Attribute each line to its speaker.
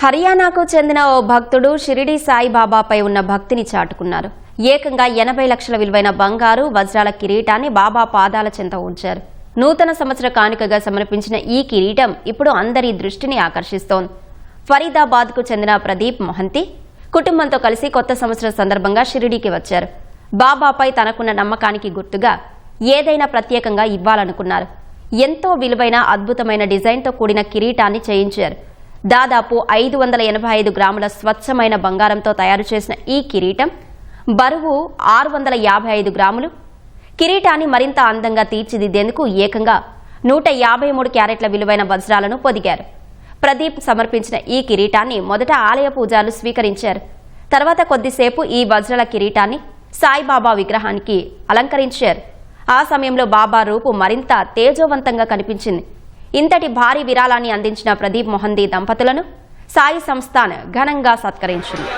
Speaker 1: హర్యానాకు చెందిన ఓ భక్తుడు షిరిడి సాయిబాబాపై ఉన్న భక్తిని చాటుకున్నారు. ఏకంగా 80 లక్షల విలువైన బంగారు వజ్రాల కిరీటాన్ని బాబా పాదాల చెంత ఉంచారు. నూతన సంవత్సర కానుకగా సమర్పించిన ఈ కిరీటం ఇప్పుడు అందరి దృష్టిని ఆకర్షిస్తోంది. ఫరీదాబాద్కు చెందిన ప్రదీప్ మొహంతి కుటుంబంతో కలిసి కొత్త సంవత్సరం సందర్భంగా షిరిడీకి వచ్చారు. బాబాపై తనకున్న నమ్మకానికి గుర్తుగా ఏదైనా ప్రత్యేకంగా ఇవ్వాలనుకున్నారు. ఎంతో విలువైన అద్భుతమైన డిజైన్తో కూడిన కిరీటాన్ని చేయించారు. దాదాపు 585 గ్రాముల స్వచ్ఛమైన బంగారంతో తయారు చేసిన ఈ కిరీటం బరువు 655 గ్రాములు. కిరీటాన్ని మరింత అందంగా తీర్చిదిద్దేందుకు ఏకంగా 153 క్యారెట్ల విలువైన వజ్రాలను పొదిగారు. ప్రదీప్ సమర్పించిన ఈ కిరీటాన్ని మొదట ఆలయ పూజారులు స్వీకరించారు. తర్వాత కొద్దిసేపు ఈ వజ్రాల కిరీటాన్ని సాయిబాబా విగ్రహానికి అలంకరించారు. ఆ సమయంలో బాబా రూపు మరింత తేజోవంతంగా కనిపించింది. ఇంతటి భారీ విరాళాన్ని అందించిన ప్రదీప్ మొహంతి దంపతులను సాయి సంస్థాన్ ఘనంగా సత్కరించింది.